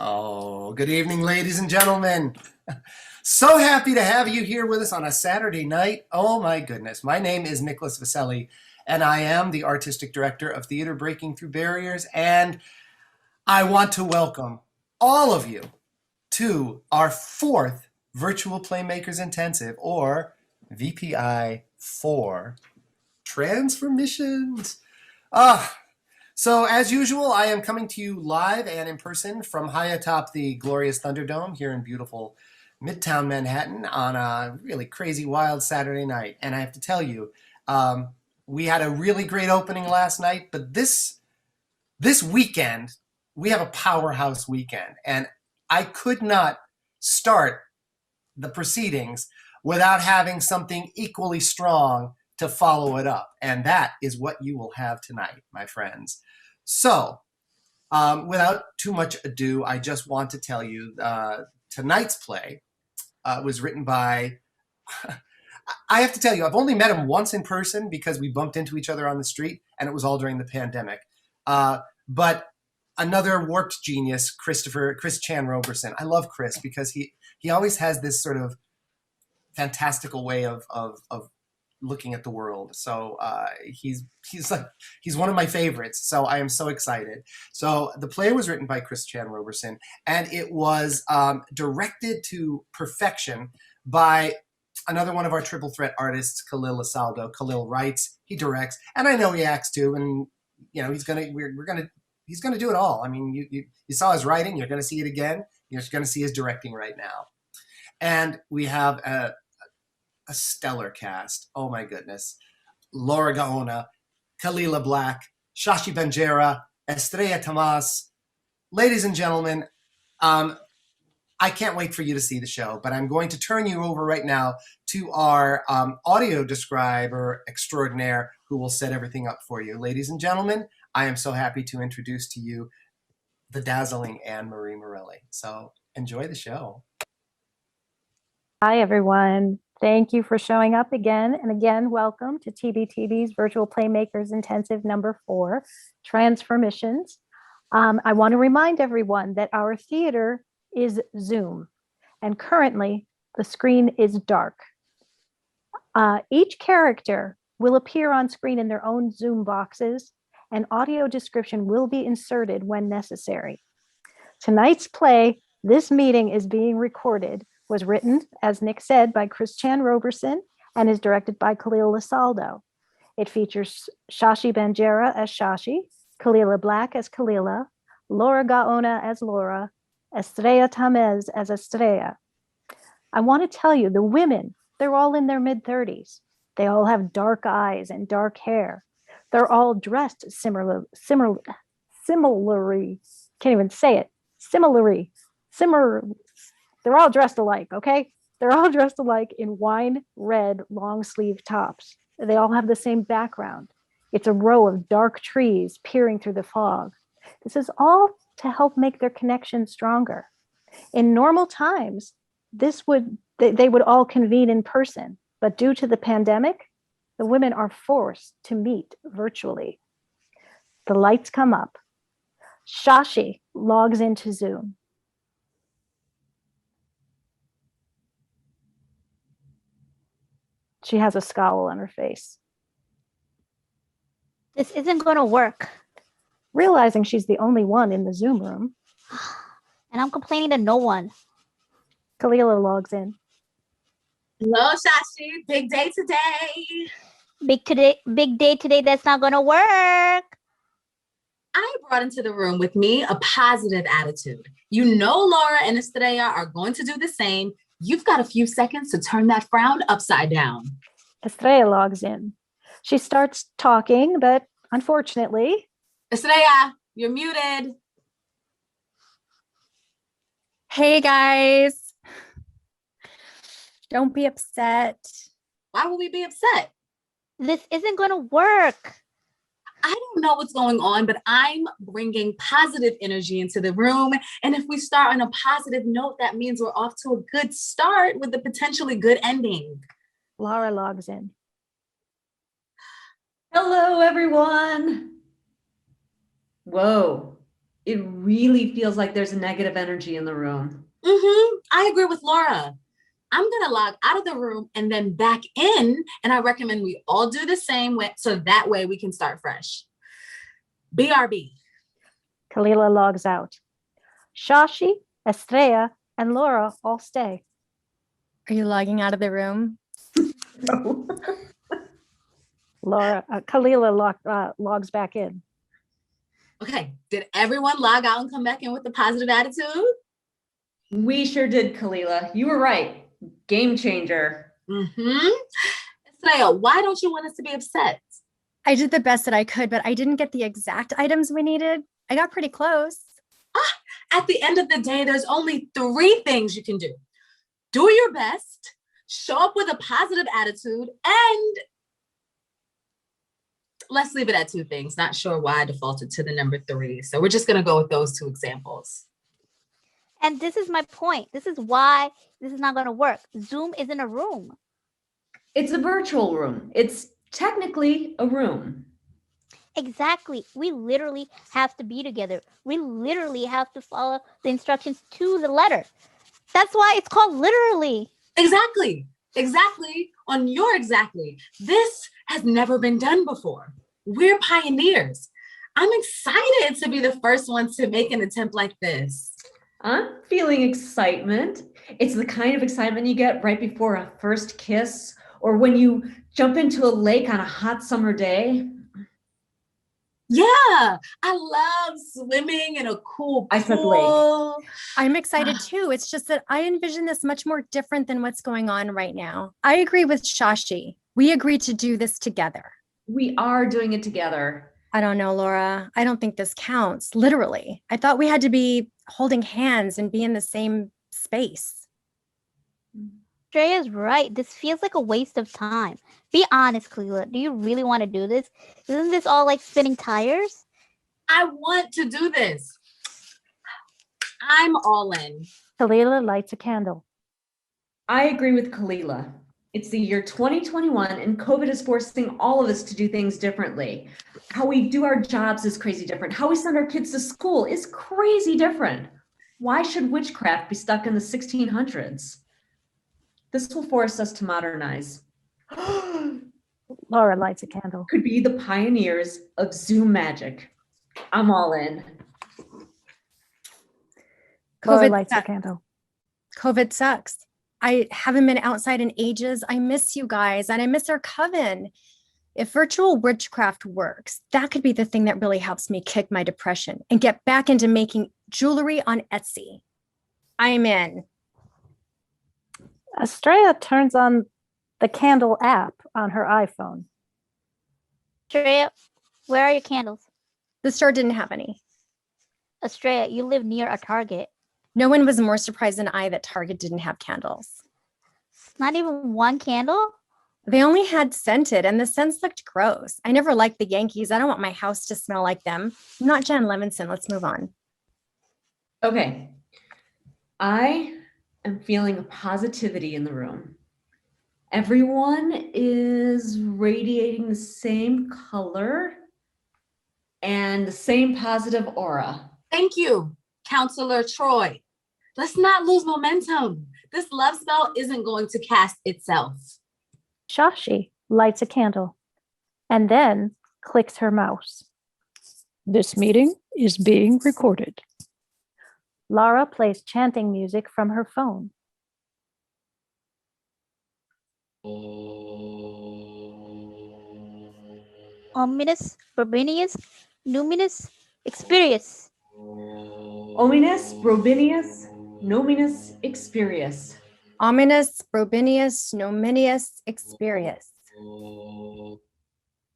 Oh, good evening, ladies and gentlemen. So happy to have you here with us on a Saturday night. Oh my goodness. My name is Nicholas Vaselli, and I am the Artistic Director of Theater Breaking Through Barriers, and I want to welcome all of you to our fourth Virtual Playmakers Intensive, or VPI 4, Transformations. So as usual, I am coming to you live and in person from high atop the glorious Thunderdome here in beautiful Midtown Manhattan on a really crazy, wild Saturday night. And I have to tell you, we had a really great opening last night, but this weekend, we have a powerhouse weekend. And I could not start the proceedings without having something equally strong to follow it up. And that is what you will have tonight, my friends. So, without too much ado, I just want to tell you tonight's play was written by, I have to tell you, I've only met him once in person because we bumped into each other on the street, and it was all during the pandemic. But another warped genius, Chris Chan Roberson. I love Chris because he always has this sort of fantastical way of looking at the world. So he's one of my favorites. So I am so excited. So the play was written by Chris Chan Roberson, and it was directed to perfection by another one of our triple threat artists, Khalil LeSaldo. Khalil writes, he directs, and I know he acts too. And you know he's gonna do it all. I mean, you saw his writing. You're gonna see it again. You're gonna see his directing right now. And we have a stellar cast. Oh my goodness. Laura Gaona, Kalilah Black, Shashi Bangera, Estrella Tamez. Ladies and gentlemen, I can't wait for you to see the show, but I'm going to turn you over right now to our audio describer extraordinaire who will set everything up for you. Ladies and gentlemen, I am so happy to introduce to you the dazzling Anne-Marie Morelli. So enjoy the show. Hi, everyone. Thank you for showing up again. And again, welcome to TBTB's Virtual Playmakers Intensive number 4, Transformations. I want to remind everyone that our theater is Zoom, and currently the screen is dark. Each character will appear on screen in their own Zoom boxes, and audio description will be inserted when necessary. Tonight's play, This Meeting is Being Recorded, was written, as Nick said, by Chris Chan Roberson and is directed by Khalil LeSaldo. It features Shashi Bangera as Shashi, Kalilah Black as Kalilah, Laura Gaona as Laura, Estrella Tamez as Estrella. I want to tell you, the women, they're all in their mid-30s. They all have dark eyes and dark hair. They're all dressed similarly, can't even say it, they're all dressed alike, okay? They're all dressed alike in wine red long sleeve tops. They all have the same background. It's a row of dark trees peering through the fog. This is all to help make their connection stronger. In normal times, they would all convene in person, but due to the pandemic, the women are forced to meet virtually. The lights come up. Shashi logs into Zoom. She has a scowl on her face. This isn't going to work. Realizing she's the only one in the Zoom room. And I'm complaining to no one. Kalilah logs in. Hello, Shashi. Big day today. Big day today. That's not going to work. I brought into the room with me a positive attitude. You know Laura and Estrella are going to do the same. You've got a few seconds to turn that frown upside down. Estrella logs in. She starts talking, but unfortunately... Estrella, you're muted. Hey, guys. Don't be upset. Why would we be upset? This isn't going to work. I don't know what's going on, but I'm bringing positive energy into the room. And if we start on a positive note, that means we're off to a good start with a potentially good ending. Laura logs in. Hello, everyone. Whoa, it really feels like there's a negative energy in the room. I agree with Laura. I'm gonna log out of the room and then back in, and I recommend we all do the same way, so that way we can start fresh. BRB. Kalilah logs out. Shashi, Estrella, and Laura all stay. Are you logging out of the room? No. Kalilah logs back in. Okay, did everyone log out and come back in with a positive attitude? We sure did, Kalilah. You were right. Game changer. Estrella, why don't you want us to be upset? I did the best that I could, but I didn't get the exact items we needed. I got pretty close. At the end of the day, there's only 3 things you can do. Do your best, show up with a positive attitude, and let's leave it at 2 things. Not sure why I defaulted to the number 3. So we're just going to go with those 2 examples. And this is my point. This is why this is not going to work. Zoom isn't a room. It's a virtual room. It's technically a room. Exactly. We literally have to be together. We literally have to follow the instructions to the letter. That's why it's called literally. Exactly. On your exactly. This has never been done before. We're pioneers. I'm excited to be the first one to make an attempt like this. I'm feeling excitement. It's the kind of excitement you get right before a first kiss or when you jump into a lake on a hot summer day. Yeah, I love swimming in a cool I said pool. I'm excited too. It's just that I envision this much more different than what's going on right now. I agree with Shashi. We agreed to do this together. We are doing it together. I don't know, Laura. I don't think this counts. Literally. I thought we had to be holding hands and be in the same space. Estrella's right. This feels like a waste of time. Be honest, Kalilah. Do you really want to do this? Isn't this all like spinning tires? I want to do this. I'm all in. Kalilah lights a candle. I agree with Kalilah. It's the year 2021 and COVID is forcing all of us to do things differently. How we do our jobs is crazy different. How we send our kids to school is crazy different. Why should witchcraft be stuck in the 1600s? This will force us to modernize. Laura lights a candle. Could be the pioneers of Zoom magic. I'm all in. Laura COVID lights a sucks. candle. COVID sucks. I haven't been outside in ages. I miss you guys and I miss our coven. If virtual witchcraft works, that could be the thing that really helps me kick my depression and get back into making jewelry on Etsy. I'm in. Estrella turns on the candle app on her iPhone. Estrella, where are your candles? The store didn't have any. Estrella, you live near a Target. No one was more surprised than I that Target didn't have candles. Not even one candle? They only had scented and the scents looked gross. I never liked the Yankees. I don't want my house to smell like them. I'm not Jen Levinson. Let's move on. Okay. I am feeling a positivity in the room. Everyone is radiating the same color and the same positive aura. Thank you, Counselor Troy. Let's not lose momentum. This love spell isn't going to cast itself. Shashi lights a candle and then clicks her mouse. This meeting is being recorded. Laura plays chanting music from her phone. Ominous, Burbinius, Numinous, Experius. Ominous, Robinius, Nominus, Experius. Ominous, Robinius, Nominius, Experius.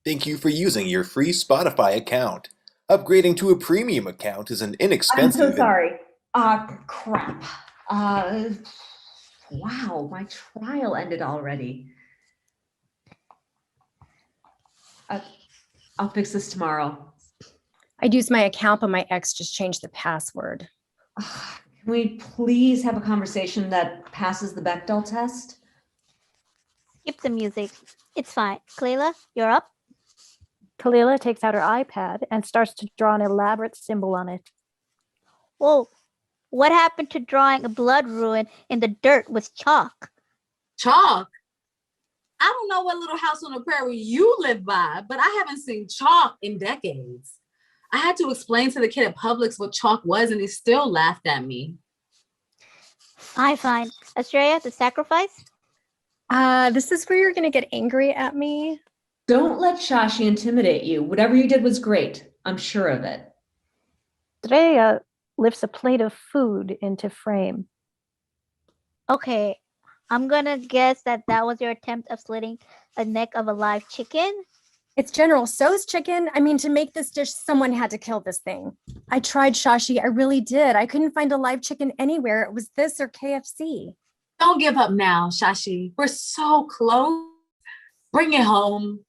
Thank you for using your free Spotify account. Upgrading to a premium account is an I'm inexpensive. so sorry. Crap. Wow, my trial ended already. I'll fix this tomorrow. I'd use my account, but my ex just changed the password. Can we please have a conversation that passes the Bechdel test? Skip the music. It's fine. Kalilah, you're up. Kalilah takes out her iPad and starts to draw an elaborate symbol on it. Whoa, what happened to drawing a blood ruin in the dirt with chalk? Chalk? I don't know what little house on the prairie you live by, but I haven't seen chalk in decades. I had to explain to the kid at Publix what chalk was, and he still laughed at me. Fine. Estrella, the sacrifice? This is where you're gonna get angry at me. Don't let Shashi intimidate you. Whatever you did was great. I'm sure of it. Estrella lifts a plate of food into frame. Okay, I'm gonna guess that was your attempt of slitting a neck of a live chicken. It's General So's chicken. I mean, to make this dish, someone had to kill this thing. I tried, Shashi. I really did. I couldn't find a live chicken anywhere. It was this or KFC. Don't give up now, Shashi. We're so close. Bring it home.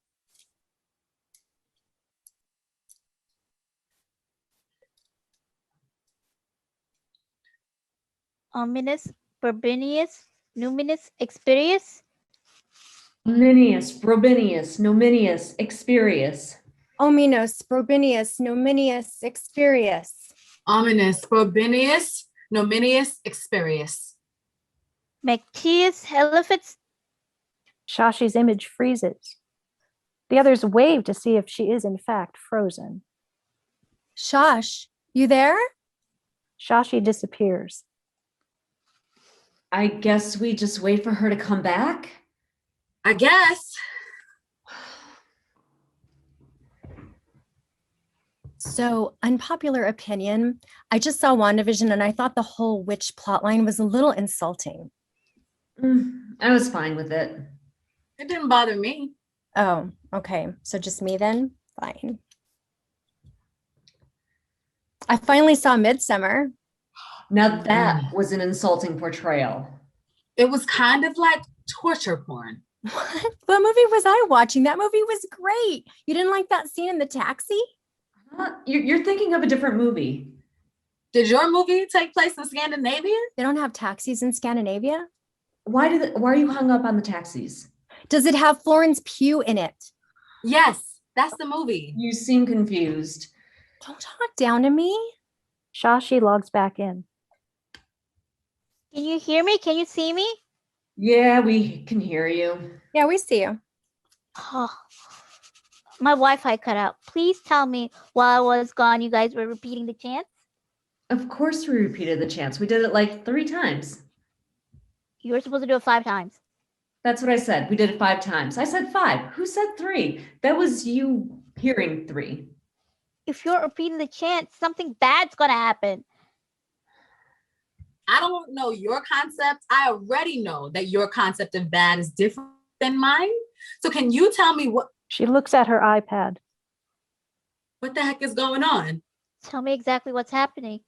Ominous, Burbinius, Numinous, Experius. Ominius, Robinius, Nominius, Experius. Ominos, Probinius, Nominius, Experius. Ominous, Probinius, Nominius, Experius. Mactius, Helifits. Shashi's image freezes. The others wave to see if she is in fact frozen. Shash, you there? Shashi disappears. I guess we just wait for her to come back? I guess. So, unpopular opinion, I just saw WandaVision and I thought the whole witch plotline was a little insulting. I was fine with it. It didn't bother me. Oh, okay. So just me then? Fine. I finally saw Midsummer. Now that was an insulting portrayal. It was kind of like torture porn. What movie was I watching? That movie was great. You didn't like that scene in the taxi? You're thinking of a different movie. Did your movie take place in Scandinavia? They don't have taxis in Scandinavia? Why are you hung up on the taxis? Does it have Florence Pugh in it? Yes, that's the movie. You seem confused. Don't talk down to me. Shashi logs back in. Can you hear me? Can you see me? Yeah, we can hear you. Yeah, we see you. Oh, my Wi-Fi cut out. Please tell me while I was gone, you guys were repeating the chant. Of course we repeated the chants. We did it like 3 times. You were supposed to do it 5 times. That's what I said. We did it 5 times. I said 5. Who said 3? That was you hearing 3. If you're repeating the chant, something bad's gonna happen. I don't know your concept. I already know that your concept of bad is different than mine. So can you tell me what She looks at her iPad. the heck is going on? Tell me exactly what's happening.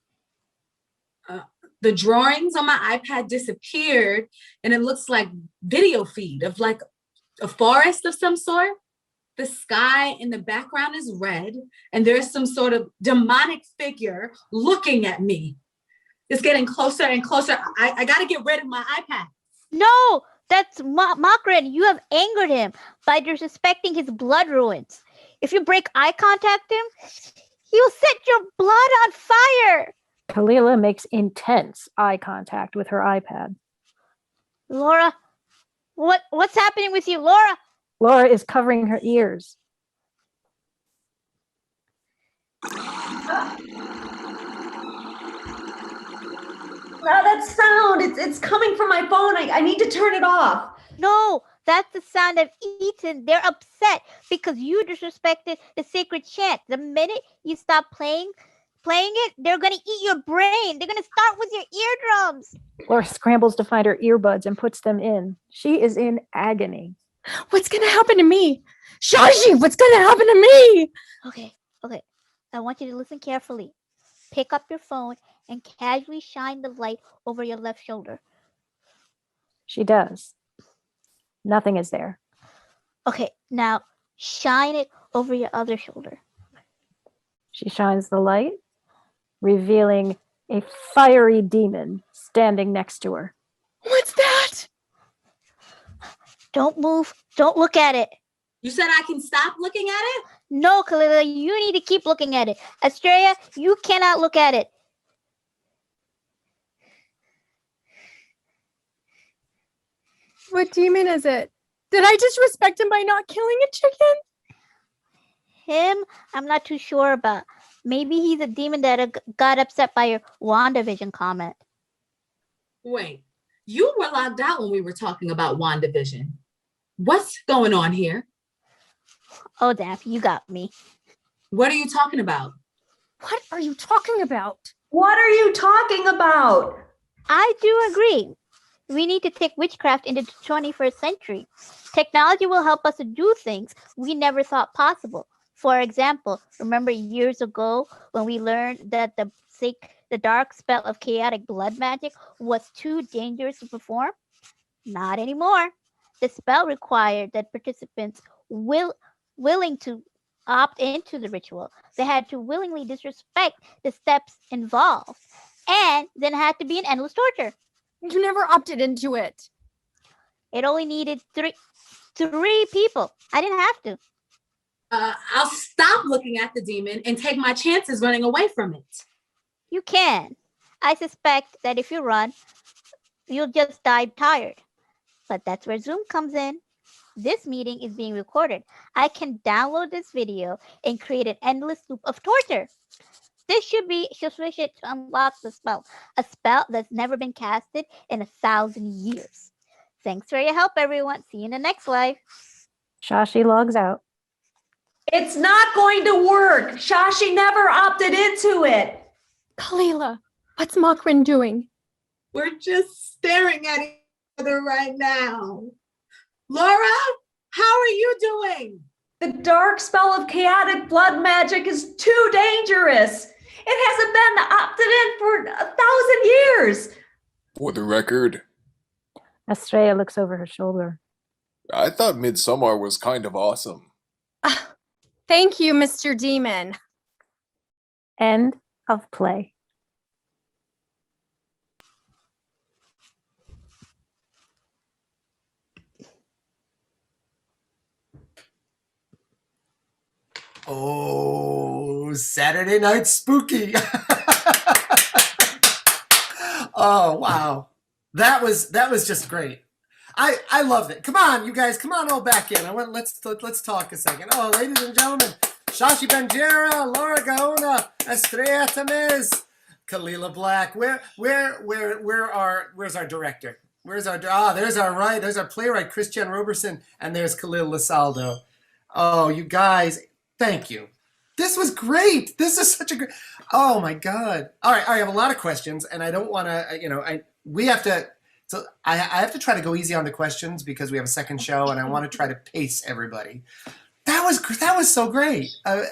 The drawings on my iPad disappeared, and it looks like video feed of like a forest of some sort. The sky in the background is red, and there's some sort of demonic figure looking at me. It's getting closer and closer. I got to get rid of my iPad. No, that's Makran. You have angered him by disrespecting his blood ruins. If you break eye contact him, he will set your blood on fire. Kalilah makes intense eye contact with her iPad. Laura, what's happening with you, Laura? Laura is covering her ears. That sound, it's coming from my phone. I need to turn it off. No, that's the sound of Eaton. They're upset because you disrespected the sacred chant. The minute you stop playing it, they're gonna eat your brain. They're gonna start with your eardrums. Laura scrambles to find her earbuds and puts them in. She is in agony. What's going to happen to me? Shashi, what's going to happen to me? Okay. I want you to listen carefully. Pick up your phone and casually shine the light over your left shoulder. She does. Nothing is there. Okay, now shine it over your other shoulder. She shines the light, revealing a fiery demon standing next to her. What's that? Don't move. Don't look at it. You said I can stop looking at it? No, Kalilah, you need to keep looking at it. Estrella, you cannot look at it. What demon is it? Did I disrespect him by not killing a chicken? Him, I'm not too sure, but maybe he's a demon that got upset by your WandaVision comment. Wait, you were locked out when we were talking about WandaVision. What's going on here? Oh, Daphne, you got me. What are you talking about? What are you talking about? What are you talking about? I do agree. We need to take witchcraft into the 21st century. Technology will help us to do things we never thought possible. For example, remember years ago when we learned that the dark spell of chaotic blood magic was too dangerous to perform? Not anymore. The spell required that participants willing to opt into the ritual. They had to willingly disrespect the steps involved, and then had to be an endless torture. You never opted into it. It only needed three people. I didn't have to. I'll stop looking at the demon and take my chances running away from it. You can. I suspect that if you run, you'll just die tired. But that's where Zoom comes in. This meeting is being recorded. I can download this video and create an endless loop of torture. This should be sufficient to unlock the spell, a spell that's never been casted in 1,000 years. Thanks for your help, everyone. See you in the next live. Shashi logs out. It's not going to work. Shashi never opted into it. Kalilah, what's Makrin doing? We're just staring at each other right now. Laura, how are you doing? The dark spell of chaotic blood magic is too dangerous. It hasn't been opted in for 1,000 years. For the record, Estrella looks over her shoulder. I thought Midsommar was kind of awesome. Thank you, Mr. Demon. End of play. Oh, Saturday Night Spooky. Oh, wow. That was just great. I loved it. Come on, you guys, come on all back in. Let's talk a second. Oh, ladies and gentlemen, Shashi Bangera, Laura Gaona, Estrella Tamez, Kalilah Black. Where's our director? There's our playwright, Christian Roberson, and there's Khalil LeSaldo. Oh, you guys, thank you. This was great. This is such a great. Oh my God. All right, I have a lot of questions, and I don't want to. I have to try to go easy on the questions because we have a second show, and I want to try to pace everybody. That was so great. I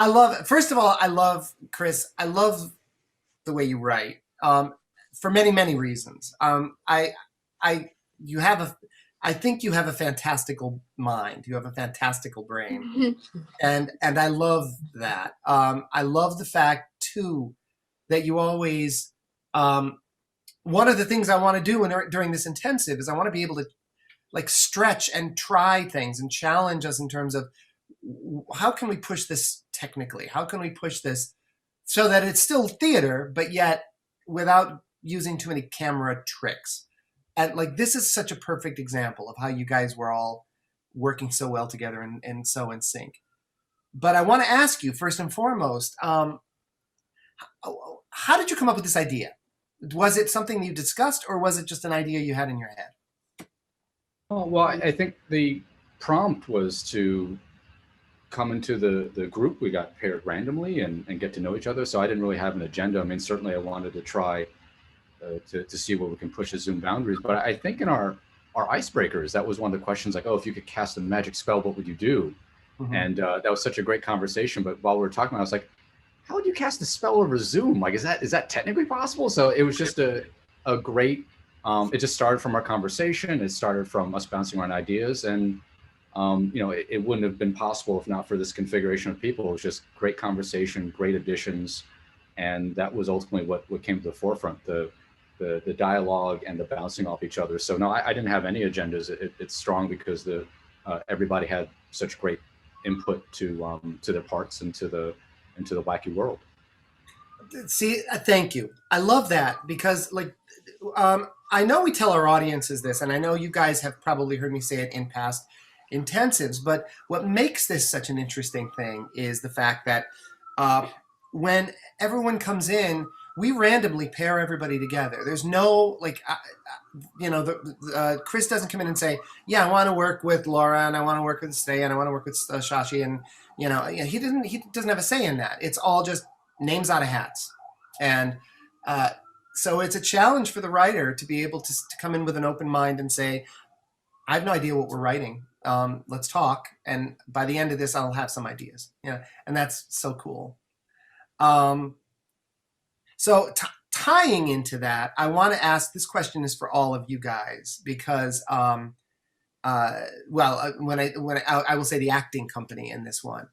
love. First of all, I love Chris. I love the way you write. For many reasons. I think you have a fantastical mind. You have a fantastical brain, and I love that. I love the fact too that you always. One of the things I want to do during this intensive is I want to be able to like stretch and try things and challenge us in terms of how can we push this technically? How can we push this so that it's still theater, but yet without using too many camera tricks? And like, this is such a perfect example of how you guys were all working so well together and so in sync. But I want to ask you first and foremost, how did you come up with this idea? Was it something you discussed, or was it just an idea you had in your head? Oh, well, I think the prompt was to come into the group. We got paired randomly and get to know each other. So I didn't really have an agenda. I mean, certainly I wanted to try to see where we can push the Zoom boundaries. But I think in our icebreakers, that was one of the questions, like, oh, if you could cast a magic spell, what would you do? Mm-hmm. And that was such a great conversation. But while we were talking, I was like, how would you cast a spell over Zoom? Like, is that technically possible? So it was just a great, it just started from our conversation. It started from us bouncing around ideas, and it wouldn't have been possible if not for this configuration of people. It was just great conversation, great additions. And that was ultimately what came to the forefront, the dialogue and the bouncing off each other. So no, I didn't have any agendas. It's strong because everybody had such great input to their parts and to the wacky world. See, thank you. I love that because like I know we tell our audiences this, and I know you guys have probably heard me say it in past intensives, but what makes this such an interesting thing is the fact that when everyone comes in, we randomly pair everybody together. There's no, like, Chris doesn't come in and say, yeah, I want to work with Laura, and I want to work with Estrella, and I want to work with Shashi, and, he doesn't have a say in that. It's all just names out of hats. And so it's a challenge for the writer to be able to come in with an open mind and say, I have no idea what we're writing. Let's talk. And by the end of this, I'll have some ideas. And that's so cool. So tying into that, I want to ask, this question is for all of you guys, because, when I will say the acting company in this one,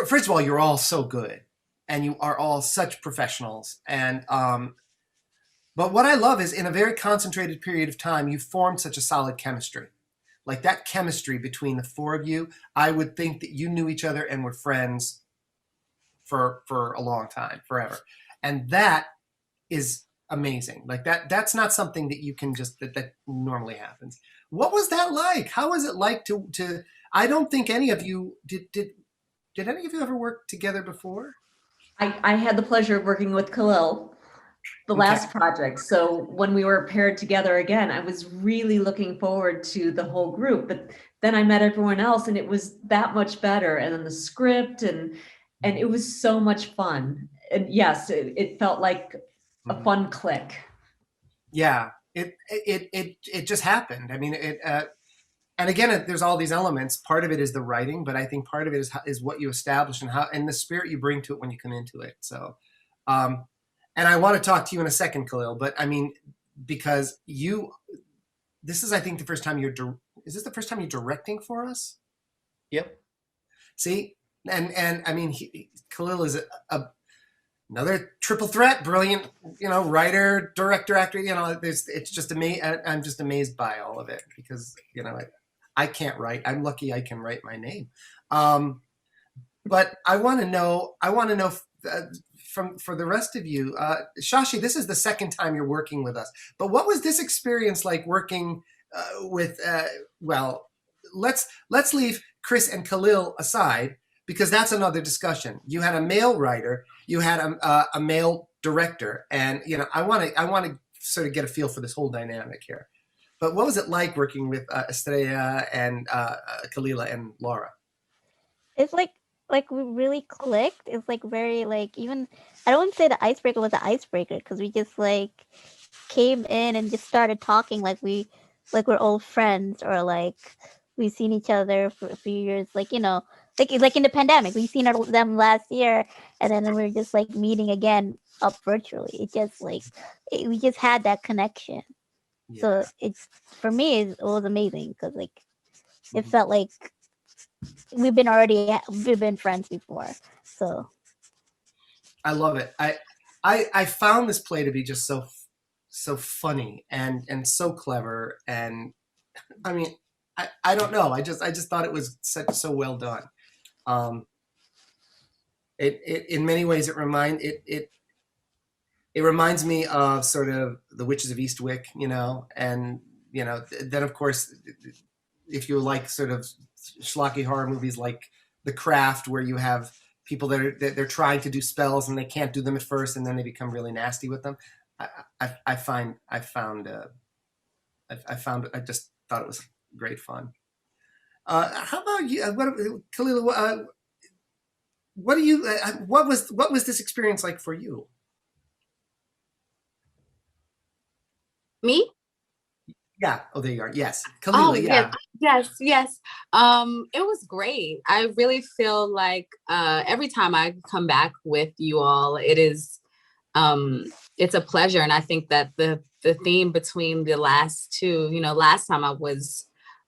first of all, you're all so good, and you are all such professionals. And, but what I love is, in a very concentrated period of time, you formed such a solid chemistry. Like, that chemistry between the four of you, I would think that you knew each other and were friends for a long time, forever. And that is amazing. Like, that's not something that you can just, that normally happens. What was that like? How was it like to I don't think any of you, did any of you ever work together before? I had the pleasure of working with Khalil, the last project. So when we were paired together again, I was really looking forward to the whole group. But then I met everyone else, and it was that much better. And then the script, and it was so much fun. And yes, it felt like a fun click. Yeah, it just happened. I mean, and again, there's all these elements. Part of it is the writing, but I think part of it is what you establish and the spirit you bring to it when you come into it. So, and I want to talk to you in a second, Khalil, but I mean, because this is, I think, the first time is this the first time you're directing for us? Yep. See, and I mean, Khalil is another triple threat, brilliant, writer, director, actor. It's just amazing. I'm just amazed by all of it, because I can't write. I'm lucky I can write my name. But I want to know for the rest of you, Shashi, this is the second time you're working with us. But what was this experience like working with? Let's leave Chris and Khalil aside, because that's another discussion. You had a male writer, you had a male director, and I want to sort of get a feel for this whole dynamic here. But what was it like working with Estrella and Kalilah and Laura? It's like we really clicked. It's like very, like, even, I don't want to say the icebreaker was the icebreaker, because we just like came in and just started talking like we're old friends, or like we've seen each other for a few years, like in the pandemic, we've seen them last year, and then we're just like meeting again up virtually. It just we just had that connection. Yeah. So it's, for me, it was amazing, because like it felt like we've been friends before. So I love it. I found this play to be just so funny and so clever, and I mean, I don't know. I just thought it was so well done. It in many ways it reminds me of sort of The Witches of Eastwick, and then of course, if you like sort of schlocky horror movies like The Craft, where you have people that they're trying to do spells and they can't do them at first, and then they become really nasty with them. I just thought it was great fun. How about you, Kalilah? What was this experience like for you? Me? Yeah. Oh, there you are. Yes. Kalilah, oh, yeah. Yes. It was great. I really feel like every time I come back with you all, it's a pleasure. And I think that the theme between the last two, last time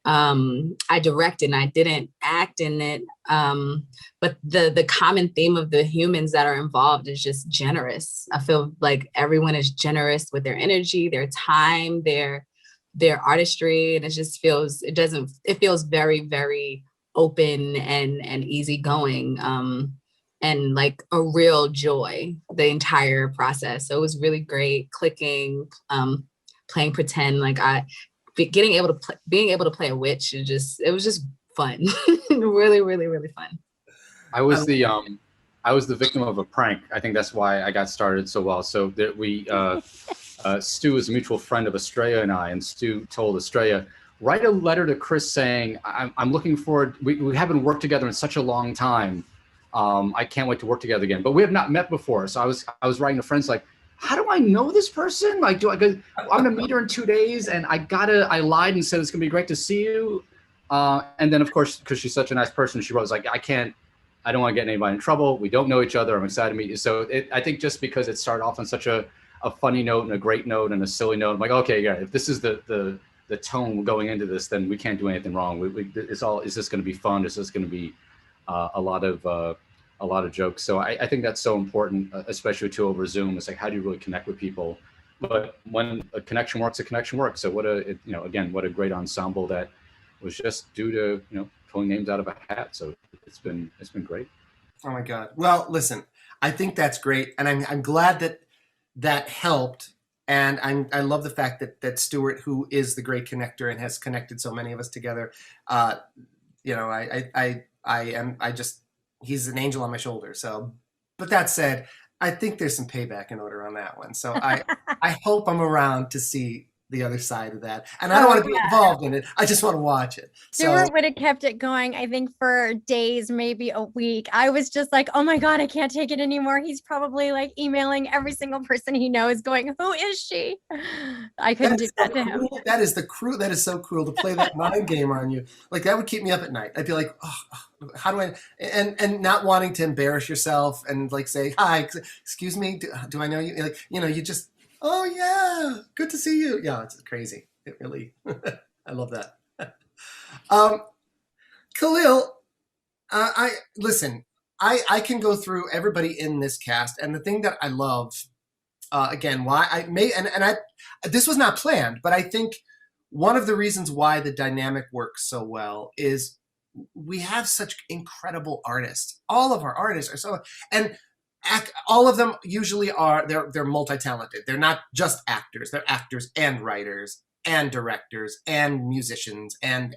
I directed and I didn't act in it. But the common theme of the humans that are involved is just generous. I feel like everyone is generous with their energy, their time, their artistry. And it feels very, very open and easygoing. and like a real joy the entire process. So it was really great clicking, playing pretend. Like being able to play a witch, it was just fun. Really, really, really fun. I was the victim of a prank. I think that's why I got started so well. So that Stu is a mutual friend of Estrella and I, and Stu told Estrella, write a letter to Chris saying, I'm looking forward, we haven't worked together in such a long time. I can't wait to work together again, but we have not met before. So I was writing to friends like, how do I know this person? Like, I'm gonna meet her in 2 days, and I lied and said it's gonna be great to see you. And then of course, because she's such a nice person, she wrote like, I don't want to get anybody in trouble. We don't know each other. I'm excited to meet you. So I think just because it started off on such a funny note and a great note and a silly note, I'm like, okay, yeah, if this is the tone going into this, then we can't do anything wrong. Is this going to be fun? Is this going to be a lot of jokes? So I think that's so important, especially too over Zoom. It's like, how do you really connect with people? But when a connection works, a connection works. So what a great ensemble that was just due to, pulling names out of a hat. So it's been great. Oh my God. Well, listen, I think that's great. And I'm glad that helped. And I love the fact that Stuart, who is the great connector and has connected so many of us together, he's an angel on my shoulder. So, but that said, I think there's some payback in order on that one. So I hope I'm around to see the other side of that. And I don't want to be involved in it. I just want to watch it. Stuart would have kept it going, I think, for days, maybe a week. I was just like, oh my God, I can't take it anymore. He's probably like emailing every single person he knows going, who is she? I couldn't do that to him. That is so cruel to play that mind game on you. Like that would keep me up at night. I'd be like, oh, how do I, and not wanting to embarrass yourself and like say, hi, excuse me, do I know you? Like, you just, oh yeah, good to see you. Yeah, it's crazy. It really, I love that. Khalil, I can go through everybody in this cast, and the thing that I love, again, why I may, this was not planned, but I think one of the reasons why the dynamic works so well is we have such incredible artists. All of our artists are so, and all of them usually they're multi-talented. They're not just actors. They're actors and writers and directors and musicians and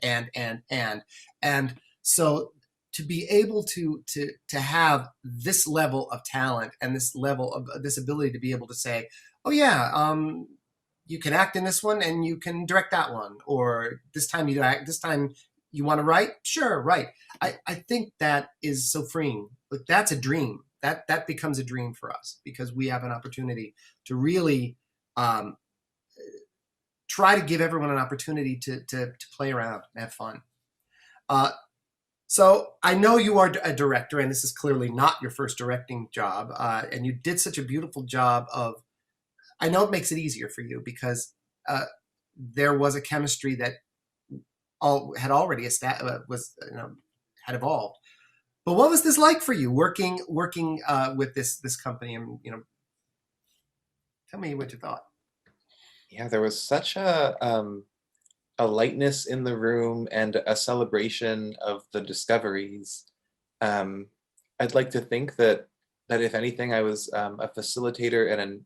so to be able to have this level of talent and this level of this ability to be able to say, oh yeah, you can act in this one and you can direct that one, or this time you act, this time you want to write, sure, write. I think that is so freeing. Like that's a dream. That becomes a dream for us because we have an opportunity to really try to give everyone an opportunity to play around and have fun. So I know you are a director, and this is clearly not your first directing job, and you did such a beautiful job of, I know it makes it easier for you because there was a chemistry that had already had evolved. But what was this like for you working with this company? And tell me what you thought. Yeah, there was such a lightness in the room and a celebration of the discoveries. I'd like to think that if anything, I was a facilitator and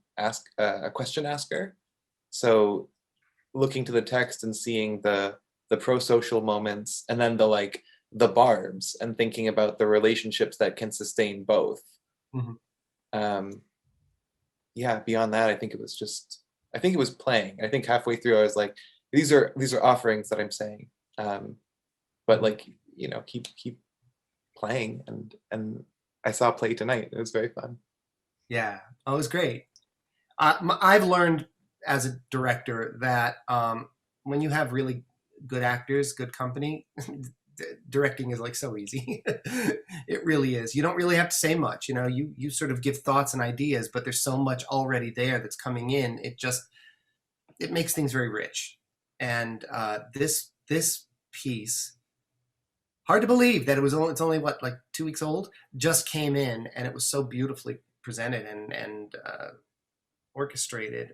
a question asker. So looking to the text and seeing the pro-social moments, and then the barbs, and thinking about the relationships that can sustain both. Mm-hmm. Yeah, beyond that, I think it was playing. I think halfway through I was like, these are offerings that I'm saying, but keep playing, and I saw play tonight. It was very fun. Yeah, it was great. I've learned as a director that when you have really good actors, good company, directing is like so easy. It really is. You don't really have to say much. You sort of give thoughts and ideas, but there's so much already there that's coming in. It makes things very rich. And this piece, hard to believe that it's only what, like 2 weeks old, just came in, and it was so beautifully presented and orchestrated.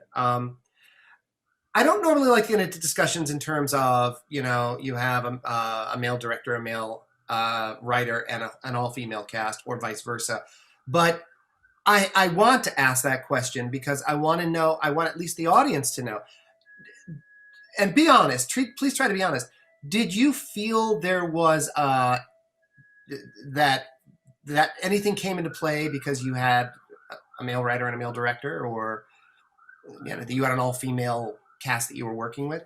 I don't normally like to get into discussions in terms of, you have a male director, a male writer and an all-female cast, or vice versa. But I want to ask that question because I want to know, I want at least the audience to know. And be honest, please try to be honest. Did you feel there was that anything came into play because you had a male writer and a male director, or you had an all-female cast that you were working with?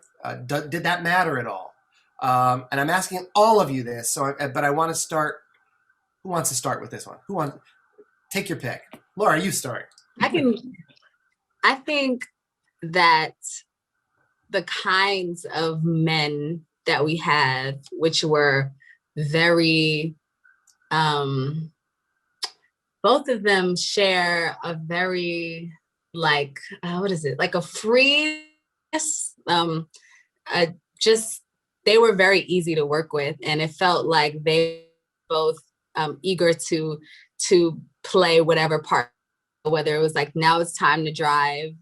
Did that matter at all? And I'm asking all of you this, but I want to start. Who wants to start with this one? Take your pick. Laura, you start. I think that the kinds of men that we had, which were very, both of them share a very, like, what is it? Like a freeness, they were very easy to work with, and it felt like they both eager to play whatever part, whether it was like, now it's time to drive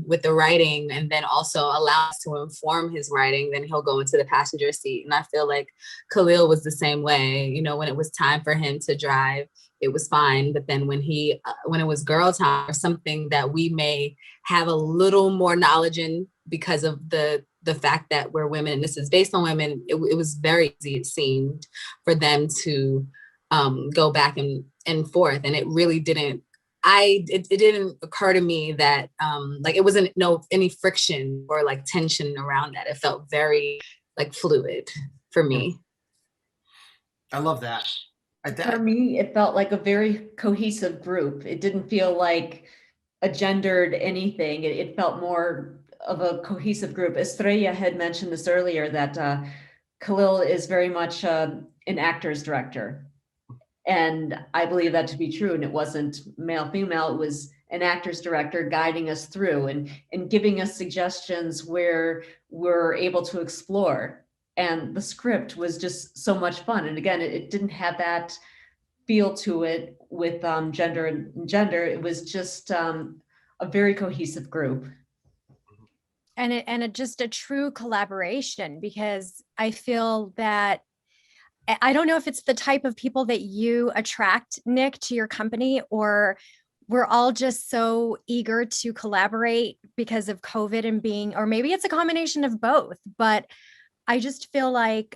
with the writing, and then also allow us to inform his writing, then he'll go into the passenger seat. And I feel like Khalil was the same way. When it was time for him to drive, it was fine. But then when it was girl time, or something that we may have a little more knowledge in because of the fact that we're women and this is based on women, it was very easy, it seemed, for them to go back and forth. And it really didn't, it didn't occur to me that like it wasn't any friction or like tension around that. It felt very like fluid for me. I love that. For me, it felt like a very cohesive group. It didn't feel like a gendered anything. It felt more of a cohesive group. Estrella had mentioned this earlier, that Khalil is very much an actor's director. And I believe that to be true. And it wasn't male, female, it was an actor's director guiding us through and giving us suggestions where we're able to explore. And the script was just so much fun. And again, it didn't have that feel to it with gender and gender. It was just a very cohesive group. And just a true collaboration, because I feel that, I don't know if it's the type of people that you attract, Nick, to your company, or we're all just so eager to collaborate because of COVID and or maybe it's a combination of both. But I just feel like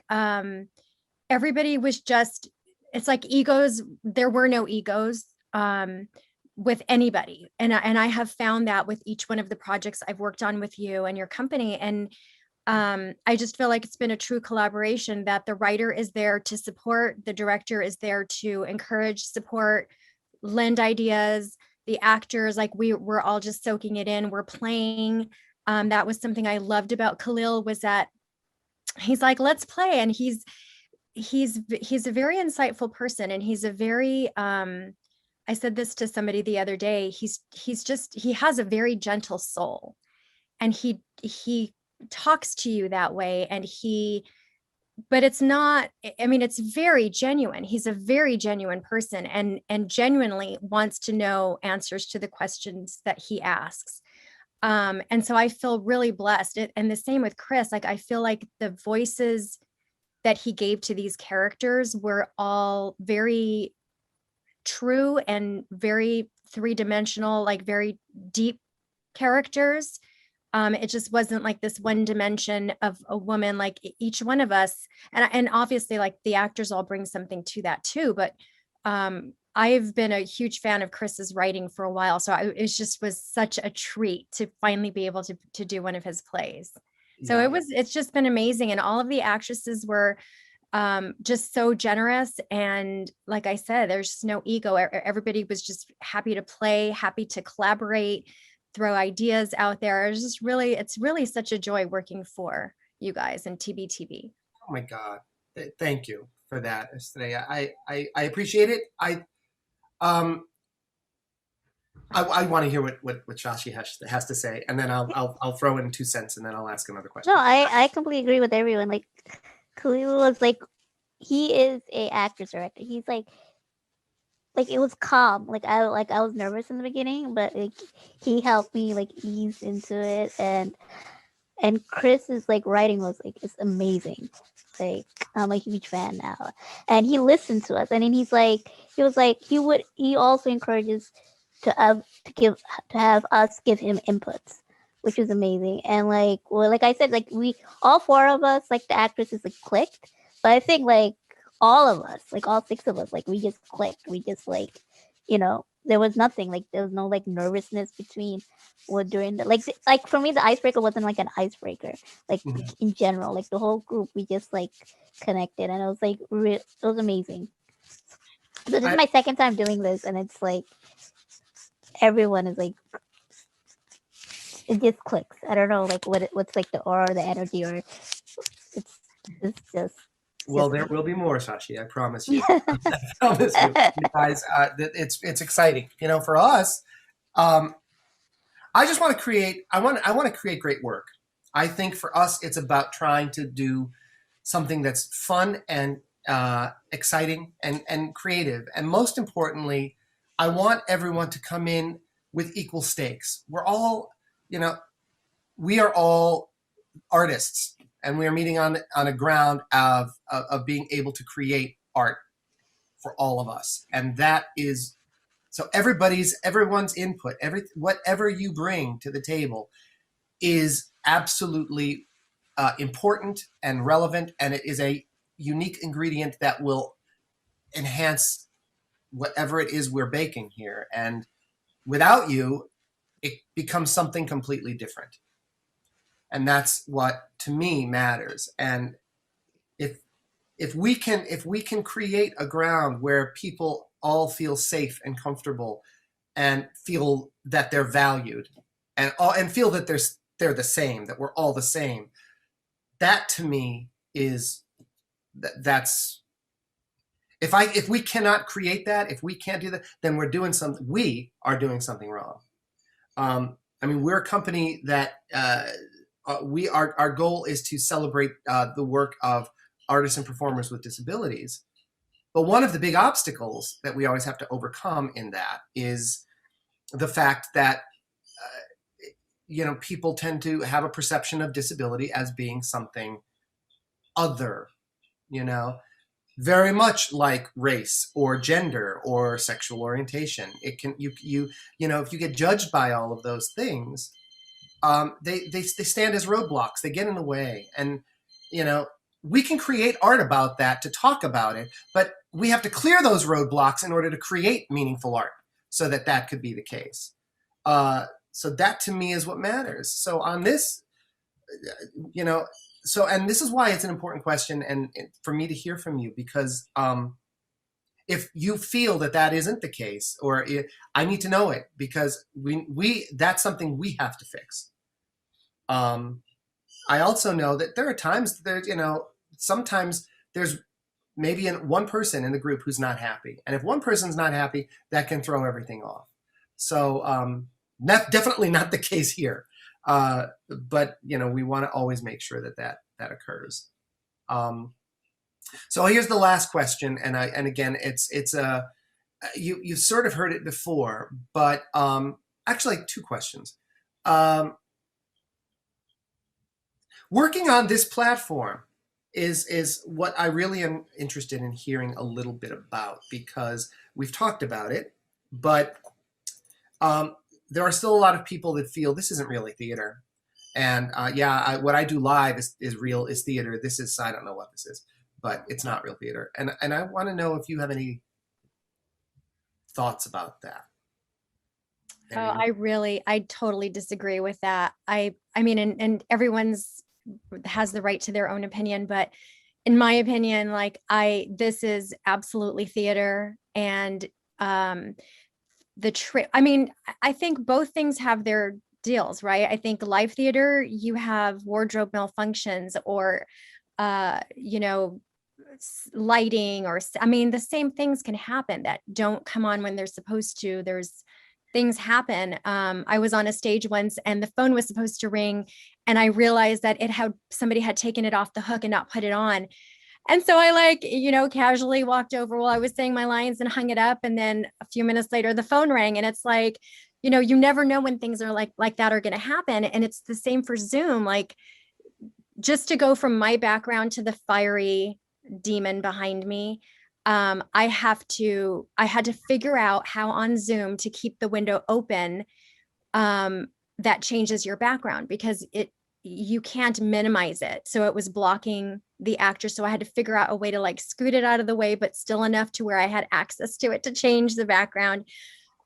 everybody was just, it's like egos. There were no egos with anybody. And I have found that with each one of the projects I've worked on with you and your company. And I just feel like it's been a true collaboration, that the writer is there to support, the director is there to encourage, support, lend ideas, the actors, like we're all just soaking it in, we're playing. That was something I loved about Khalil, was that he's like, let's play. And he's a very insightful person. And he's a very, I said this to somebody the other day, he has a very gentle soul, and he talks to you that way. And but it's not, I mean, it's very genuine. He's a very genuine person and genuinely wants to know answers to the questions that he asks. And so I feel really blessed. And the same with Chris. Like, I feel like the voices that he gave to these characters were all very true and very three-dimensional, like very deep characters. It just wasn't like this one dimension of a woman, like each one of us. And obviously, like, the actors all bring something to that too. But I've been a huge fan of Chris's writing for a while. So it just was such a treat to finally be able to do one of his plays. So it's just been amazing. And all of the actresses were just so generous. And like I said, there's just no ego. Everybody was just happy to play, happy to collaborate, throw ideas out there. It's really such a joy working for you guys and TBTB. Oh my God. Thank you for that, Estrella. I appreciate it. I want to hear what Shashi has to say, and then I'll throw in 2 cents, and then I'll ask another question. No, I completely agree with everyone. Like, Khalil was like, he is a actor's director. He's like it was calm. Like I was nervous in the beginning, but like he helped me like ease into it. And Chris's like writing was like, it's amazing. Like, I'm a huge fan now, and he listened to us, and then he also encourages to have us give him inputs, which was amazing. And like I said, like we all four of us, like the actresses, like clicked, but I think like all of us, like all six of us, like we just clicked. We just like, there was nothing, like there was no like nervousness between what during the like for me the icebreaker wasn't like an icebreaker, like in general, like the whole group we just like connected, and it was like it was amazing. So this is my second time doing this, and it's like everyone is like, it just clicks. I don't know like what's like the aura, the energy, or it's just. Well, there will be more, Shashi. I promise you. I promise you, guys. It's exciting. For us, I just want to create. I want to create great work. I think for us, it's about trying to do something that's fun and exciting and creative. And most importantly, I want everyone to come in with equal stakes. We're all, we are all artists, and we are meeting on a ground of being able to create art for all of us. And that is, so everyone's input, whatever you bring to the table is absolutely important and relevant, and it is a unique ingredient that will enhance whatever it is we're baking here. And without you, it becomes something completely different. And that's what to me matters. And if we can create a ground where people all feel safe and comfortable and feel that they're valued and feel that they're the same, that we're all the same, that to me is that's if we cannot create that, if we can't do that, then we are doing something wrong. I mean, we're a company that our goal is to celebrate the work of artists and performers with disabilities. But one of the big obstacles that we always have to overcome in that is the fact that people tend to have a perception of disability as being something other, very much like race or gender or sexual orientation. It can if you get judged by all of those things, they stand as roadblocks. They get in the way, and we can create art about that to talk about it, but we have to clear those roadblocks in order to create meaningful art, so that could be the case. So that to me is what matters. So on this, and this is why it's an important question, and for me to hear from you, because if you feel that isn't the case, I need to know it, because that's something we have to fix. I also know that there are times sometimes there's maybe one person in the group who's not happy, and if one person's not happy, that can throw everything off. So definitely not the case here. But we want to always make sure that occurs. So here's the last question, and again, it's you sort of heard it before, but actually two questions. Working on this platform is what I really am interested in hearing a little bit about, because we've talked about it, but there are still a lot of people that feel this isn't really theater. And what I do live is theater. This is, I don't know what this is, but it's not real theater. And I want to know if you have any thoughts about that. I totally disagree with that. I mean, and everyone's has the right to their own opinion, but in my opinion, this is absolutely theater. And I mean, I think both things have their deals, right? I think live theater, you have wardrobe malfunctions or, lighting, or, I mean, the same things can happen that don't come on when they're supposed to. There's things happen. I was on a stage once and the phone was supposed to ring, and I realized that somebody had taken it off the hook and not put it on. And so I casually walked over while I was saying my lines and hung it up. And then a few minutes later, the phone rang, and it's like, you never know when things are like that are going to happen. And it's the same for Zoom. just to go from my background to the fiery demon behind me, I had to figure out how on Zoom to keep the window open that changes your background, because you can't minimize it. So it was blocking the actor. So I had to figure out a way to like scoot it out of the way, but still enough to where I had access to it to change the background.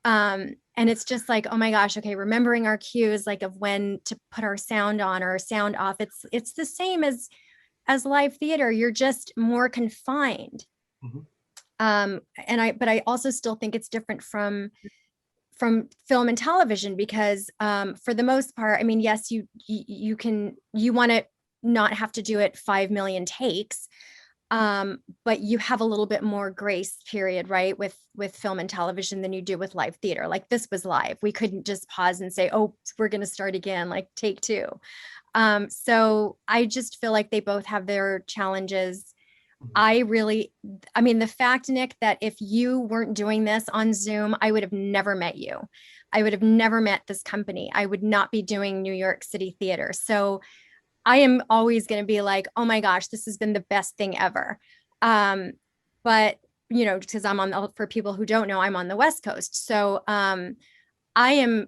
And it's just like, oh my gosh, okay, remembering our cues, like of when to put our sound on or sound off. It's the same as live theater. You're just more confined. Mhm. But I also still think it's different from film and television, because for the most part, I mean, yes, you want to not have to do it 5 million takes, but you have a little bit more grace period, right, with film and television than you do with live theater. Like this was live. We couldn't just pause and say, oh, we're going to start again, like take two. So I just feel like they both have their challenges. I mean, the fact, Nick, that if you weren't doing this on Zoom, I would have never met you. I would have never met this company. I would not be doing New York City theater. So I am always going to be like, oh my gosh, this has been the best thing ever. But, you know, because for people who don't know, I'm on the West Coast. So I am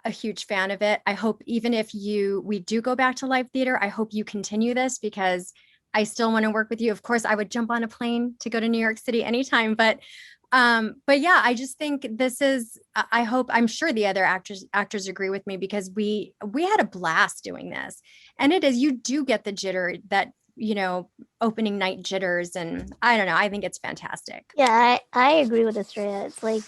a huge fan of it. I hope even if we do go back to live theater, I hope you continue this, because I still want to work with you. Of course, I would jump on a plane to go to New York City anytime. But yeah, I just think this is, I'm sure the other actors agree with me, because we had a blast doing this. And you do get the jitter, that, you know, opening night jitters. And I don't know, I think it's fantastic. Yeah, I agree with Estrella. It's like,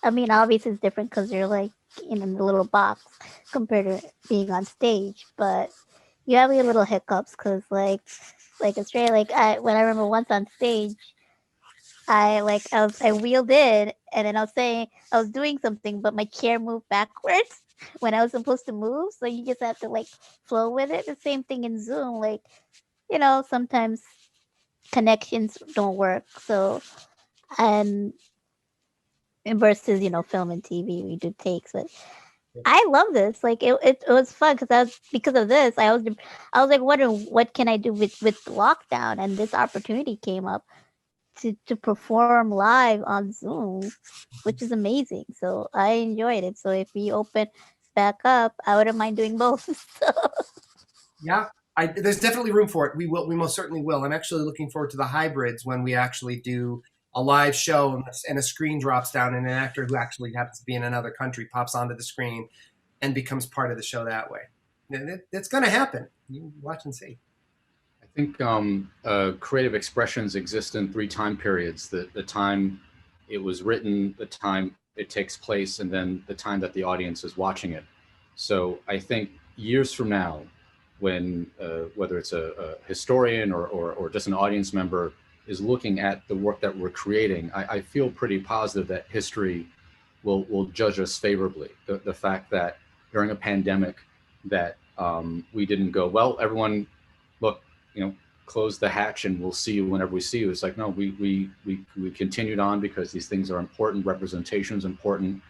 I mean, obviously it's different because you're like in a little box compared to being on stage, but you have your little hiccups because like Estrella, when I remember once on stage, I wheeled in, and then I was doing something, but my chair moved backwards when I was supposed to move. So you just have to like flow with it. The same thing in Zoom, like, you know, sometimes connections don't work. So, and versus, you know, film and TV, we do takes, but I love this. Like it was fun because of this. I was like wondering what can I do with lockdown, and this opportunity came up to perform live on Zoom, which is amazing. So I enjoyed it. So if we open back up, I wouldn't mind doing both. So. Yeah, there's definitely room for it. We most certainly will. I'm actually looking forward to the hybrids when we actually do a live show and a screen drops down and an actor who actually happens to be in another country pops onto the screen and becomes part of the show that way. It's going to happen. You watch and see. I think creative expressions exist in 3 time periods: the time it was written, the time it takes place, and then the time that the audience is watching it. So I think years from now, when whether it's a historian or just an audience member is looking at the work that we're creating, I feel pretty positive that history will judge us favorably. The fact that during a pandemic that we didn't go, well, everyone, look, you know, close the hatch and we'll see you whenever we see you. It's like, no, we continued on because these things are important. Representation is important.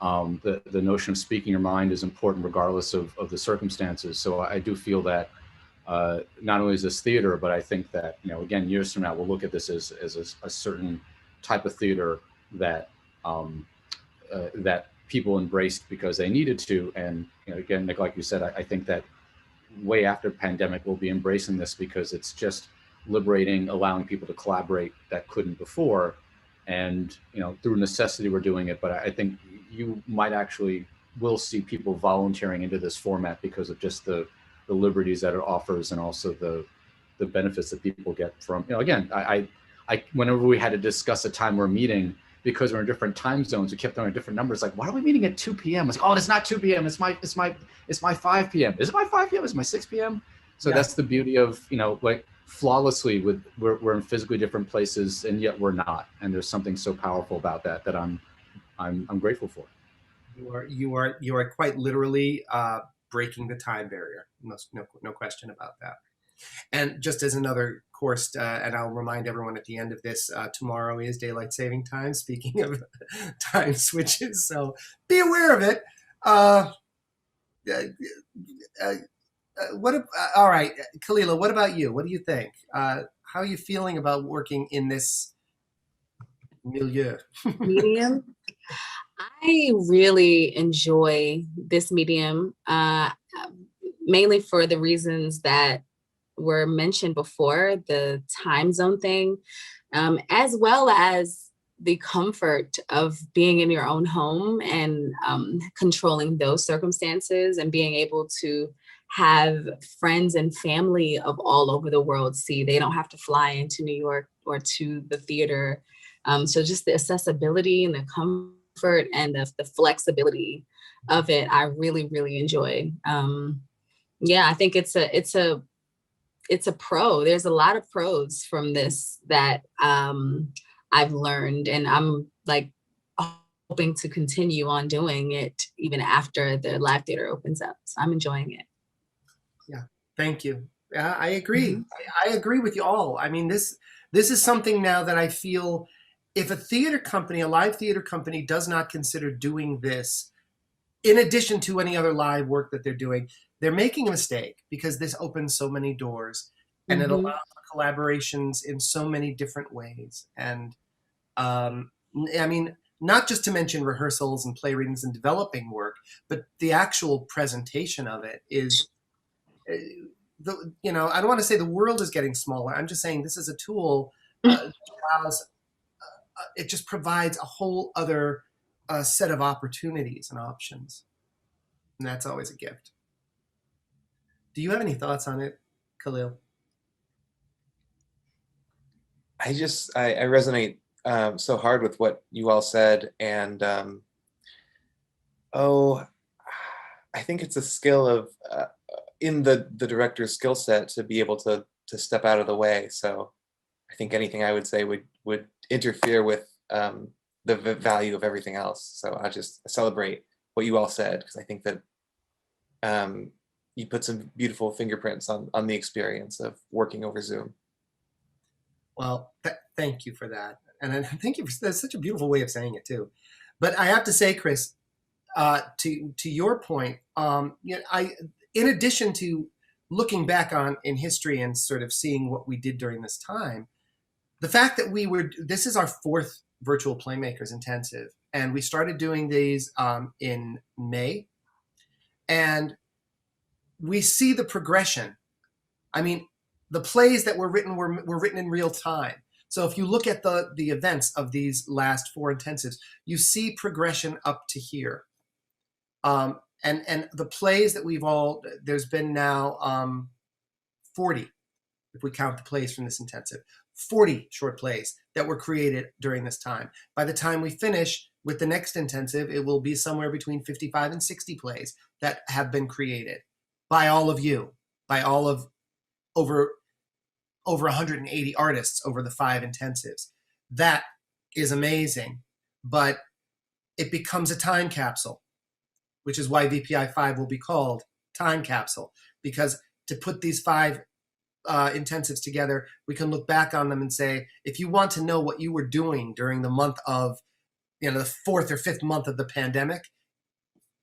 The notion of speaking your mind is important regardless of the circumstances. So I do feel that not only is this theater, but I think that, you know, again, years from now, we'll look at this as a certain type of theater that that people embraced because they needed to. And, you know, again, Nick, like you said, I think that way after pandemic, we'll be embracing this because it's just liberating, allowing people to collaborate that couldn't before. And, you know, through necessity, we're doing it. But I think you might actually will see people volunteering into this format because of just the liberties that it offers, and also the benefits that people get from, you know, again, I whenever we had to discuss a time we're meeting, because we're in different time zones, we kept throwing different numbers. Like, why are we meeting at 2 p.m.? It's like, oh, it's not 2 p.m. It's my 5 p.m. Is it my 5 p.m.? Is it my 6 p.m.? So that's the beauty of, you know, like flawlessly we're in physically different places and yet we're not. And there's something so powerful about that I'm grateful for. You are quite literally breaking the time barrier. No question about that. And just as another course, and I'll remind everyone at the end of this, tomorrow is daylight saving time. Speaking of time switches, so be aware of it. All right, Kalilah, what about you? What do you think? How are you feeling about working in this milieu? Medium. I really enjoy this medium, mainly for the reasons that were mentioned before, the time zone thing, as well as the comfort of being in your own home and controlling those circumstances and being able to have friends and family of all over the world see. They don't have to fly into New York or to the theater. So just the accessibility and the comfort and the flexibility of it, I really, really enjoy. Yeah, I think it's a pro. There's a lot of pros from this that I've learned, and I'm like hoping to continue on doing it even after the live theater opens up. So I'm enjoying it. Yeah, thank you. Yeah, I agree. I agree with you all. I mean, this is something now that I feel if a theater company, a live theater company, does not consider doing this, in addition to any other live work that they're doing, they're making a mistake because this opens so many doors and it allows for collaborations in so many different ways. And I mean, not just to mention rehearsals and play readings and developing work, but the actual presentation of it is, you know, I don't want to say the world is getting smaller. I'm just saying this is a tool that allows, it just provides a whole other set of opportunities and options. And that's always a gift. Do you have any thoughts on it, Khalil? I resonate so hard with what you all said, and I think it's a skill of in the director's skill set to be able to step out of the way. So I think anything I would say would interfere with the value of everything else. So I just celebrate what you all said, because I think that you put some beautiful fingerprints on the experience of working over Zoom. Well, thank you for that. And thank you that's such a beautiful way of saying it too. But I have to say, Chris, to your point, you know, in addition to looking back on in history and sort of seeing what we did during this time, the fact that this is our 4th virtual Playmakers Intensive, and we started doing these in May, and we see the progression. I mean, the plays that were written were written in real time. So if you look at the events of these last 4 intensives, you see progression up to here. And the plays that there's been now 40, if we count the plays from this intensive, 40 short plays that were created during this time. By the time we finish with the next intensive, it will be somewhere between 55 and 60 plays that have been created by all of you, by all of over 180 artists over the 5 intensives. That is amazing, but it becomes a time capsule, which is why VPI 5 will be called Time Capsule, because to put these 5 intensives together, we can look back on them and say, if you want to know what you were doing during the month of, you know, the 4th or 5th month of the pandemic,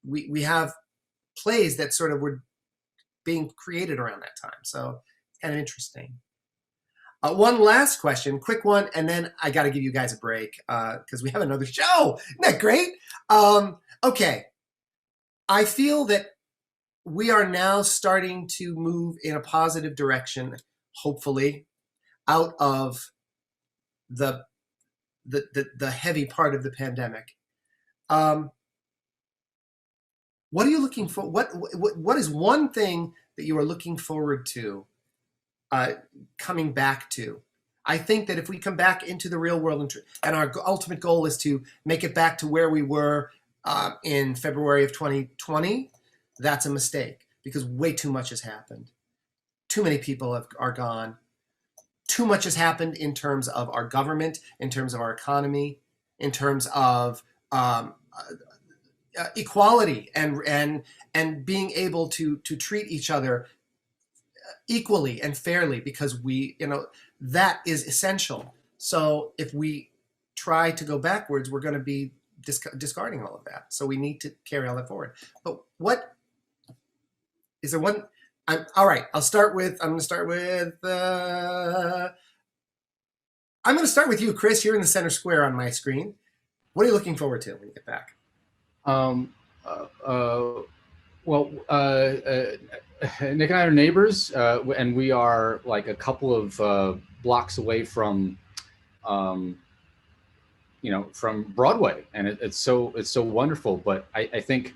we have plays that sort of were being created around that time. So it's kind of interesting. One last question, quick one, and then I got to give you guys a break because we have another show. Isn't that great? Okay. I feel that we are now starting to move in a positive direction, hopefully, out of the heavy part of the pandemic. What are you looking for? What is one thing that you are looking forward to coming back to? I think that if we come back into the real world and our ultimate goal is to make it back to where we were in February of 2020, that's a mistake because way too much has happened. Too many people are gone. Too much has happened in terms of our government, in terms of our economy, in terms of equality and being able to treat each other equally and fairly, because that is essential. So if we try to go backwards, we're going to be discarding all of that. So we need to carry all that forward. But All right. I'm going to start with you, Chris. You're in the center square on my screen. What are you looking forward to when you get back? Well, Nick and I are neighbors, and we are like a couple of blocks away from, from Broadway, and it's so wonderful. But I think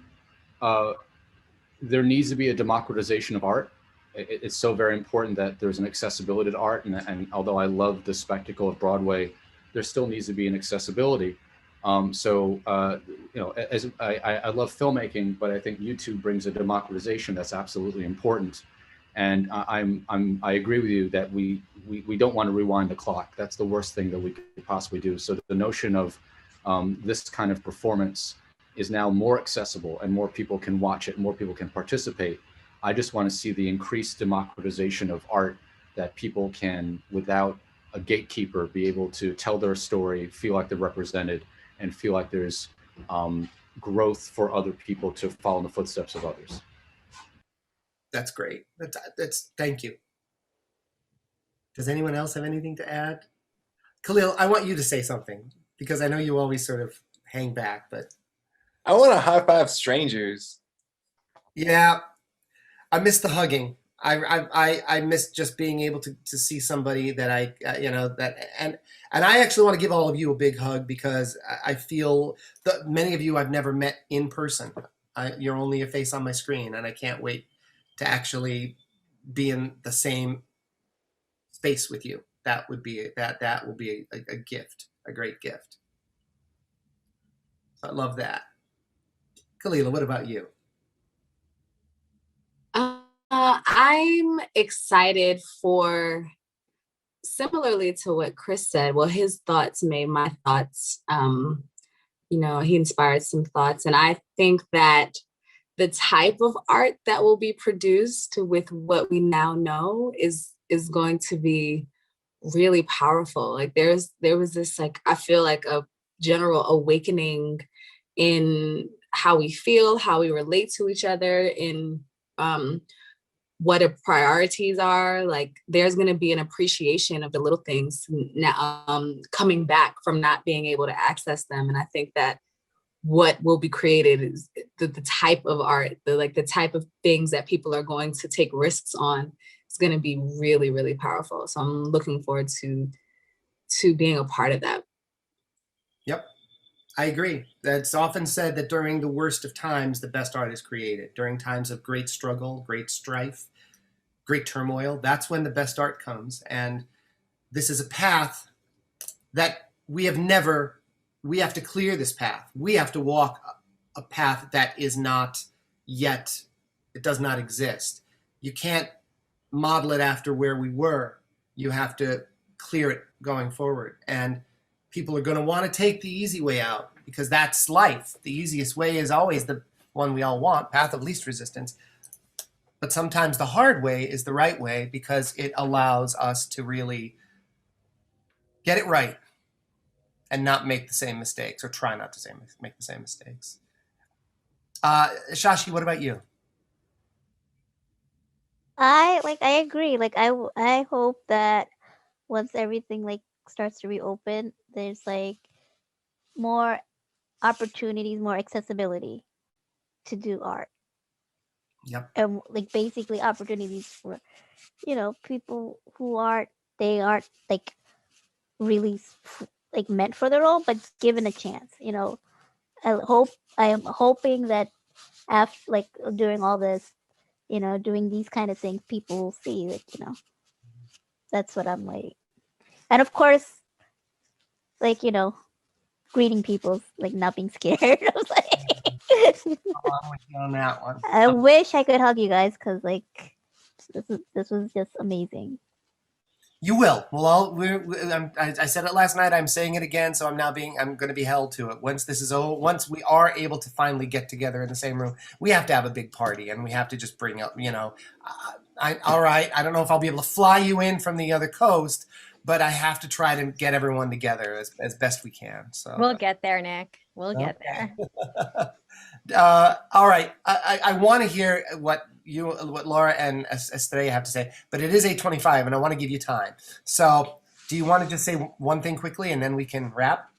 there needs to be a democratization of art. It's so very important that there's an accessibility to art, and although I love the spectacle of Broadway, there still needs to be an accessibility. As I love filmmaking, but I think YouTube brings a democratization that's absolutely important. And I agree with you that we don't want to rewind the clock. That's the worst thing that we could possibly do. So the notion of this kind of performance is now more accessible, and more people can watch it, more people can participate. I just want to see the increased democratization of art, that people can, without a gatekeeper, be able to tell their story, feel like they're represented, and feel like there's growth for other people to follow in the footsteps of others. That's great. Thank you. Does anyone else have anything to add? Khalil, I want you to say something, because I know you always sort of hang back, but. I want to high five strangers. Yeah, I miss the hugging. I miss just being able to see somebody that and I actually want to give all of you a big hug, because I feel that many of you I've never met in person. You're only a face on my screen, and I can't wait to actually be in the same space with you. That will be a gift, a great gift. So I love that. Kalilah, what about you? I'm excited for, similarly to what Chris said, well, his thoughts made my thoughts, he inspired some thoughts. And I think that the type of art that will be produced with what we now know is going to be really powerful. Like there was this, like, I feel like a general awakening in how we feel, how we relate to each other, in what our priorities are. Like there's going to be an appreciation of the little things now, coming back from not being able to access them. And I think that what will be created is the type of art, the type of things that people are going to take risks on. It's going to be really, really powerful. So I'm looking forward to being a part of that. Yep. I agree. It's often said that during the worst of times, the best art is created. During times of great struggle, great strife, great turmoil, that's when the best art comes. And this is a path that we have to clear this path. We have to walk a path that is not yet, it does not exist. You can't model it after where we were. You have to clear it going forward. And people are going to want to take the easy way out, because that's life. The easiest way is always the one we all want, path of least resistance. But sometimes the hard way is the right way, because it allows us to really get it right and not make the same mistakes, or try not to make the same mistakes. Shashi, what about you? I agree. I hope that once everything starts to reopen, there's more opportunities, more accessibility to do art. Yep. And basically opportunities for, people who aren't really meant for the role, but given a chance. I am hoping that after doing all this, doing these kind of things, people will see that, that's what I'm like. And of course, greeting people, not being scared. I was like, I'm with you on that one. I wish I could hug you guys, because this was just amazing. You will. Well, I said it last night. I'm saying it again. So I'm going to be held to it. Once this is over, once we are able to finally get together in the same room, we have to have a big party, and we have to just bring up, all right. I don't know if I'll be able to fly you in from the other coast, but I have to try to get everyone together as best we can. So We'll get there, Nick. We'll get there. All right. I want to hear what what Laura and Estrella have to say, but it is 8:25, and I want to give you time. So, do you want to just say one thing quickly, and then we can wrap?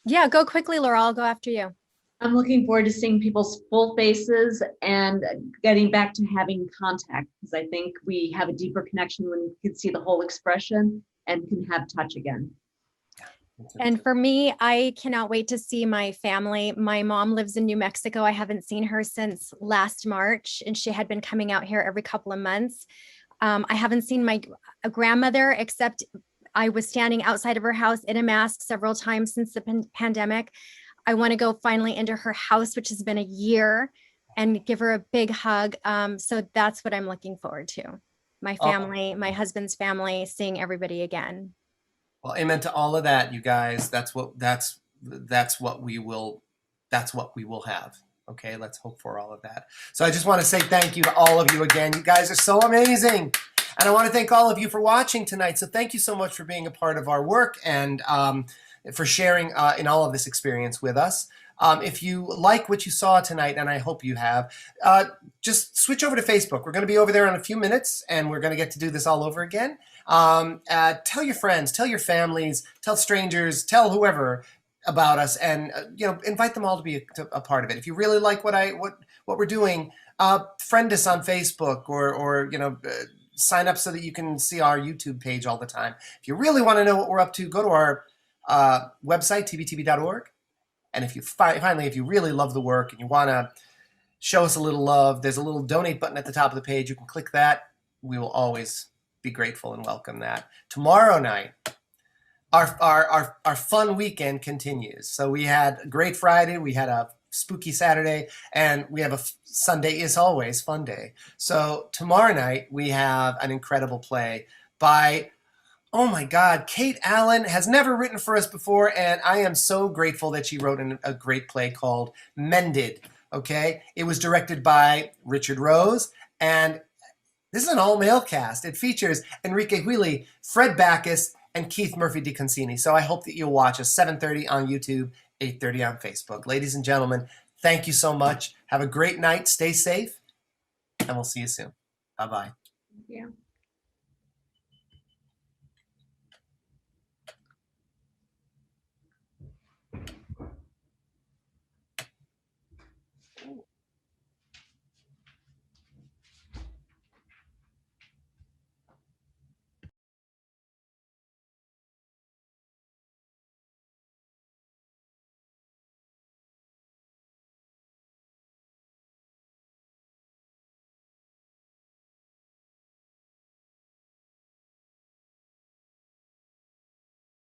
Yeah, go quickly, Laura. I'll go after you. I'm looking forward to seeing people's full faces and getting back to having contact, because I think we have a deeper connection when we can see the whole expression and can have touch again. And for me, I cannot wait to see my family. My mom lives in New Mexico. I haven't seen her since last March, and she had been coming out here every couple of months. I haven't seen my grandmother, except I was standing outside of her house in a mask several times since the pandemic. I want to go finally into her house, which has been a year, and give her a big hug. So that's what I'm looking forward to. My family, my husband's family, seeing everybody again. Well, amen to all of that, you guys. That's what we will have. Okay, let's hope for all of that. So I just want to say thank you to all of you again. You guys are so amazing. And I want to thank all of you for watching tonight. So thank you so much for being a part of our work and for sharing in all of this experience with us. If you like what you saw tonight, and I hope you have, just switch over to Facebook. We're going to be over there in a few minutes, and we're going to get to do this all over again. Tell your friends, tell your families, tell strangers, tell whoever about us, and invite them all to be a part of it. If you really like what we're doing, friend us on Facebook, or sign up so that you can see our YouTube page all the time. If you really want to know what we're up to, go to our website, tbtb.org. And if you finally, if you really love the work and you want to show us a little love, there's a little donate button at the top of the page. You can click that. We will always be grateful and welcome that. Tomorrow night, our fun weekend continues. So we had a great Friday, we had a spooky Saturday, and we have a Sunday is always fun day. So tomorrow night we have an incredible play by, oh my God, Kate Allen has never written for us before, and I am so grateful that she wrote a great play called Mended. Okay, it was directed by Richard Rose, and this is an all-male cast. It features Enrique Huili, Fred Backus, and Keith Murphy DiConcini. So I hope that you'll watch us 7:30 on YouTube, 8:30 on Facebook. Ladies and gentlemen, thank you so much. Have a great night. Stay safe, and we'll see you soon. Bye-bye. Yeah.